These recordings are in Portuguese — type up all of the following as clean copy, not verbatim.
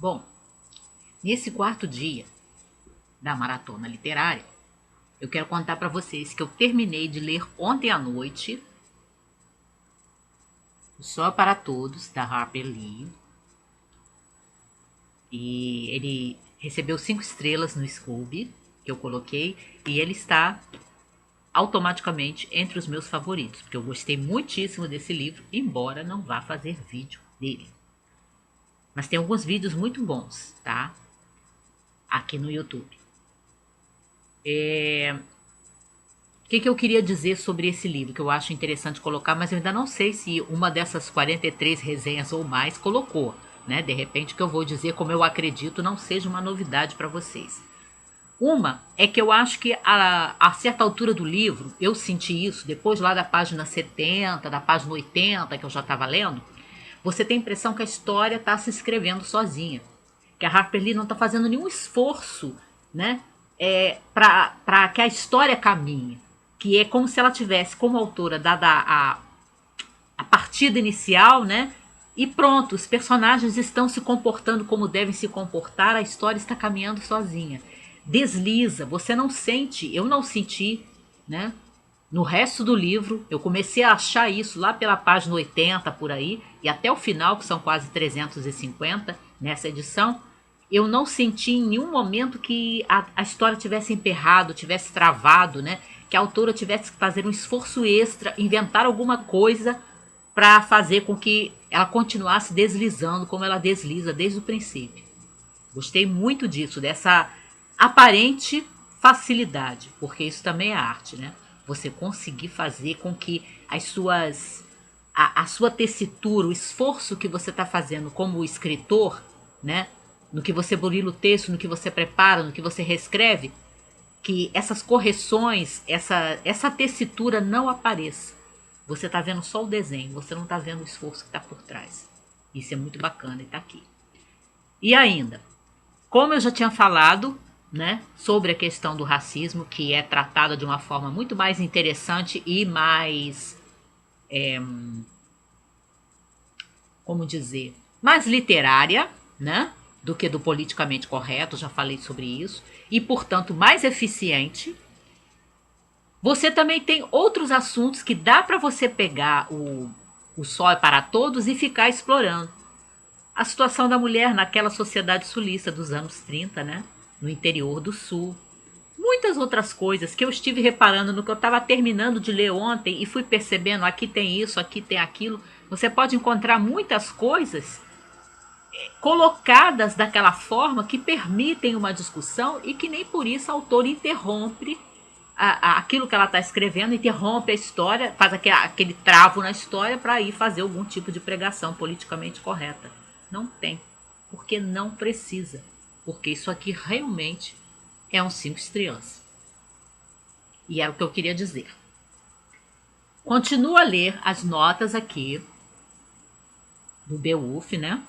Bom, nesse quarto dia da maratona literária, eu quero contar para vocês que eu terminei de ler ontem à noite O Sol é para Todos, da Harper Lee. E ele recebeu 5 estrelas no Scooby, que eu coloquei, e ele está automaticamente entre os meus favoritos, porque eu gostei muitíssimo desse livro, embora não vá fazer vídeo dele. Mas tem alguns vídeos muito bons, tá? Aqui no YouTube. O que eu queria dizer sobre esse livro, que eu acho interessante colocar, mas eu ainda não sei se uma dessas 43 resenhas ou mais colocou, né? De repente, o que eu vou dizer, como eu acredito, não seja uma novidade para vocês. Uma é que eu acho que a certa altura do livro, eu senti isso, depois lá da página 70, da página 80, que eu já estava lendo, você tem a impressão que a história está se escrevendo sozinha. Que a Harper Lee não está fazendo nenhum esforço, né, para que a história caminhe. Que é como se ela tivesse, como autora, dada a partida inicial, né? E pronto, os personagens estão se comportando como devem se comportar, a história está caminhando sozinha. Desliza, você não sente, eu não senti, né? No resto do livro, eu comecei a achar isso lá pela página 80 por aí, e até o final, que são quase 350 nessa edição, eu não senti em nenhum momento que a história tivesse emperrado, tivesse travado, né? Que a autora tivesse que fazer um esforço extra, inventar alguma coisa para fazer com que ela continuasse deslizando como ela desliza desde o princípio. Gostei muito disso, dessa aparente facilidade, porque isso também é arte, né? Você conseguir fazer com que a sua tessitura, o esforço que você está fazendo como escritor, né? No que você burila o texto, no que você prepara, no que você reescreve, que essas correções, essa tessitura não apareça. Você está vendo só o desenho, você não está vendo o esforço que está por trás. Isso é muito bacana e está aqui. E ainda, como eu já tinha falado, né, sobre a questão do racismo, que é tratada de uma forma muito mais interessante e mais, como dizer, mais literária, né, do que do politicamente correto, já falei sobre isso, e portanto mais eficiente. Você também tem outros assuntos que dá para você pegar o Sol é para Todos e ficar explorando. A situação da mulher naquela sociedade sulista dos anos 30, né? No interior do sul. Muitas outras coisas que eu estive reparando no que eu estava terminando de ler ontem e fui percebendo, aqui tem isso, aqui tem aquilo. Você pode encontrar muitas coisas colocadas daquela forma que permitem uma discussão e que nem por isso a autora interrompe aquilo que ela está escrevendo, interrompe a história, faz aquele travo na história para ir fazer algum tipo de pregação politicamente correta. Não tem, porque não precisa, porque isso aqui realmente é um 5 estrelas. E era o que eu queria dizer. Continua a ler as notas aqui do Beowulf, né?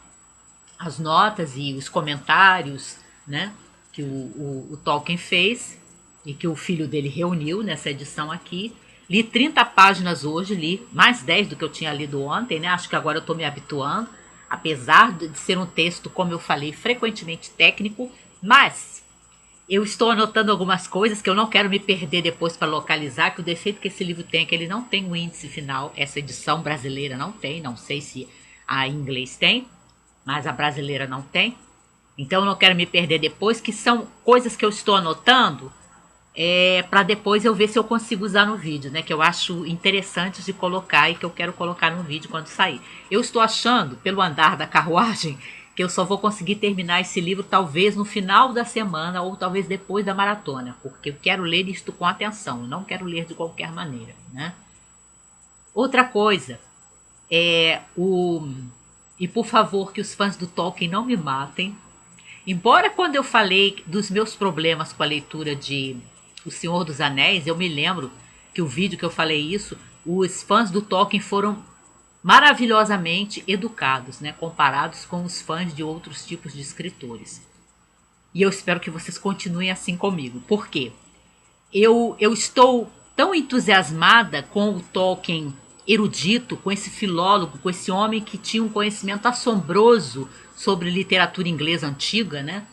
As notas e os comentários, né? Que o Tolkien fez e que o filho dele reuniu nessa edição aqui. Li 30 páginas hoje, li mais 10 do que eu tinha lido ontem, né? Acho que agora eu estou me habituando, apesar de ser um texto, como eu falei, frequentemente técnico, mas eu estou anotando algumas coisas que eu não quero me perder depois para localizar, que o defeito que esse livro tem é que ele não tem um índice final, essa edição brasileira não tem, não sei se a em inglês tem, mas a brasileira não tem. Então eu não quero me perder depois, que são coisas que eu estou anotando para depois eu ver se eu consigo usar no vídeo, né? Que eu acho interessante de colocar e que eu quero colocar no vídeo quando sair. Eu estou achando, pelo andar da carruagem, que eu só vou conseguir terminar esse livro talvez no final da semana ou talvez depois da maratona, porque eu quero ler isto com atenção, não quero ler de qualquer maneira, né? Outra coisa é o e por favor que os fãs do Tolkien não me matem. Embora quando eu falei dos meus problemas com a leitura de O Senhor dos Anéis, eu me lembro que o vídeo que eu falei isso, os fãs do Tolkien foram maravilhosamente educados, né, comparados com os fãs de outros tipos de escritores. E eu espero que vocês continuem assim comigo. Por quê? Eu estou tão entusiasmada com o Tolkien erudito, com esse filólogo, com esse homem que tinha um conhecimento assombroso sobre literatura inglesa antiga, né?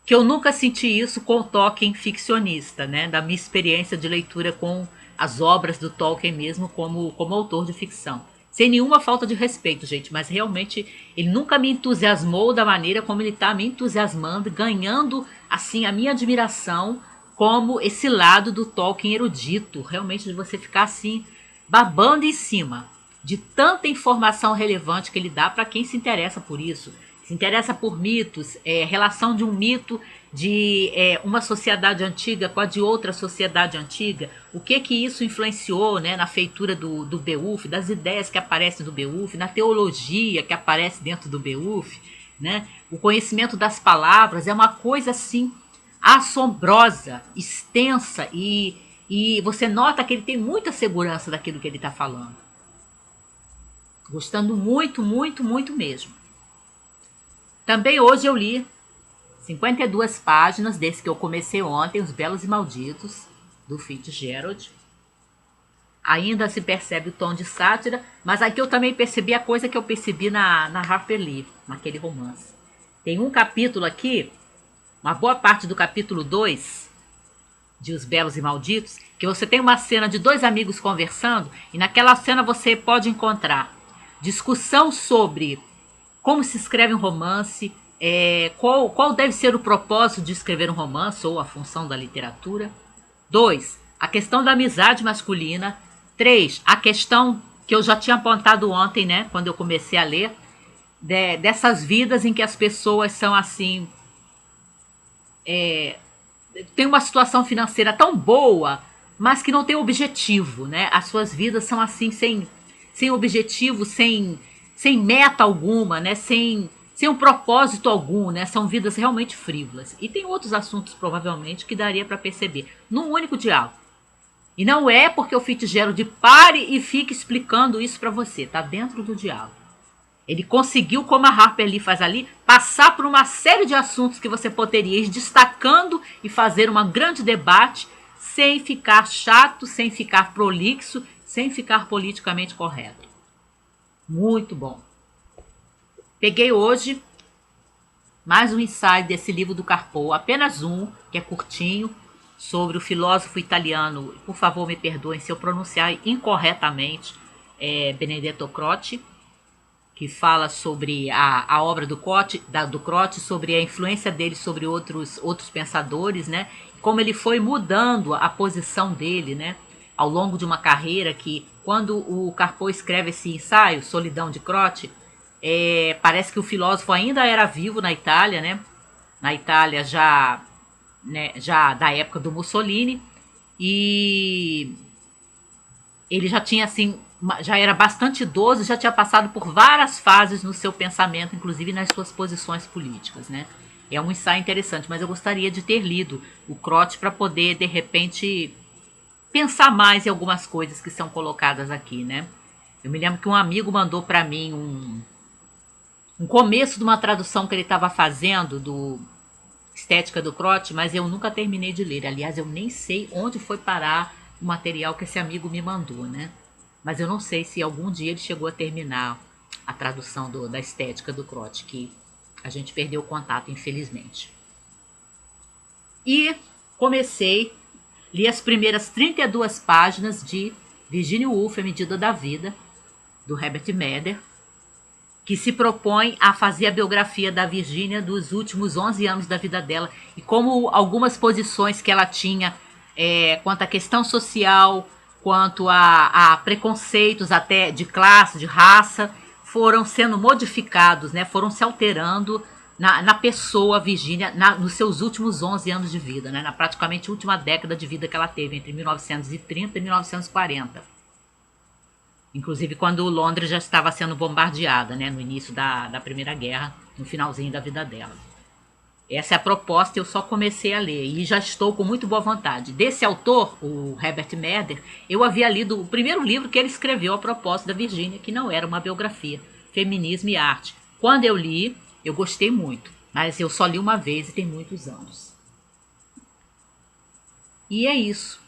Que eu nunca senti isso com o Tolkien ficcionista, né? Da minha experiência de leitura com as obras do Tolkien mesmo como autor de ficção. Sem nenhuma falta de respeito, gente, mas realmente ele nunca me entusiasmou da maneira como ele está me entusiasmando, ganhando assim a minha admiração como esse lado do Tolkien erudito, realmente de você ficar assim babando em cima de tanta informação relevante que ele dá para quem se interessa por isso. Se interessa por mitos, relação de um mito de uma sociedade antiga com a de outra sociedade antiga, o que isso influenciou, né, na feitura do Beowulf, das ideias que aparecem do Beowulf, na teologia que aparece dentro do Beowulf, né? O conhecimento das palavras é uma coisa assim assombrosa, extensa e você nota que ele tem muita segurança daquilo que ele está falando. Gostando muito, muito, muito mesmo. Também hoje eu li 52 páginas desse que eu comecei ontem, Os Belos e Malditos, do Fitzgerald. Ainda se percebe o tom de sátira, mas aqui eu também percebi a coisa que eu percebi na Harper Lee, naquele romance. Tem um capítulo aqui, uma boa parte do capítulo 2, de Os Belos e Malditos, que você tem uma cena de dois amigos conversando, e naquela cena você pode encontrar discussão sobre como se escreve um romance, qual deve ser o propósito de escrever um romance ou a função da literatura. 2. A questão da amizade masculina. 3. A questão que eu já tinha apontado ontem, né, quando eu comecei a ler, dessas vidas em que as pessoas são assim, tem uma situação financeira tão boa, mas que não tem objetivo, né? As suas vidas são assim, sem objetivo, sem meta alguma, né? Sem um propósito algum, né? São vidas realmente frívolas. E tem outros assuntos, provavelmente, que daria para perceber num único diálogo. E não é porque o Fitzgerald pare e fique explicando isso para você, tá dentro do diálogo. Ele conseguiu, como a Harper Lee faz ali, passar por uma série de assuntos que você poderia ir destacando e fazer um grande debate sem ficar chato, sem ficar prolixo, sem ficar politicamente correto. Muito bom. Peguei hoje mais um ensaio desse livro do Carpo, apenas um, que é curtinho, sobre o filósofo italiano, por favor me perdoem se eu pronunciar incorretamente, Benedetto Croce, que fala sobre a obra do Croce, sobre a influência dele sobre outros pensadores, né? Como ele foi mudando a posição dele, né? Ao longo de uma carreira que, quando o Carpo escreve esse ensaio, Solidão de Croce, parece que o filósofo ainda era vivo na Itália, né? Na Itália já da época do Mussolini, e ele já tinha assim, já era bastante idoso, já tinha passado por várias fases no seu pensamento, inclusive nas suas posições políticas, né? É um ensaio interessante, mas eu gostaria de ter lido o Croce para poder, de repente, pensar mais em algumas coisas que são colocadas aqui, né? Eu me lembro que um amigo mandou para mim um começo de uma tradução que ele estava fazendo do Estética do Croce, mas eu nunca terminei de ler. Aliás, eu nem sei onde foi parar o material que esse amigo me mandou, né? Mas eu não sei se algum dia ele chegou a terminar a tradução da Estética do Croce, que a gente perdeu o contato, infelizmente. E comecei, li as primeiras 32 páginas de Virginia Woolf, A Medida da Vida, do Herbert Meader, que se propõe a fazer a biografia da Virginia dos últimos 11 anos da vida dela e como algumas posições que ela tinha quanto à questão social, quanto a preconceitos até de classe, de raça, foram sendo modificados, né? Foram se alterando na pessoa Virginia nos seus últimos 11 anos de vida, né? Na praticamente última década de vida que ela teve, entre 1930 e 1940. Inclusive quando Londres já estava sendo bombardeada, né, no início da Primeira Guerra, no finalzinho da vida dela. Essa é a proposta, eu só comecei a ler e já estou com muito boa vontade. Desse autor, o Herbert Meader, eu havia lido o primeiro livro que ele escreveu a propósito da Virginia, que não era uma biografia, Feminismo e Arte. Quando eu li, eu gostei muito, mas eu só li uma vez e tem muitos anos. E é isso.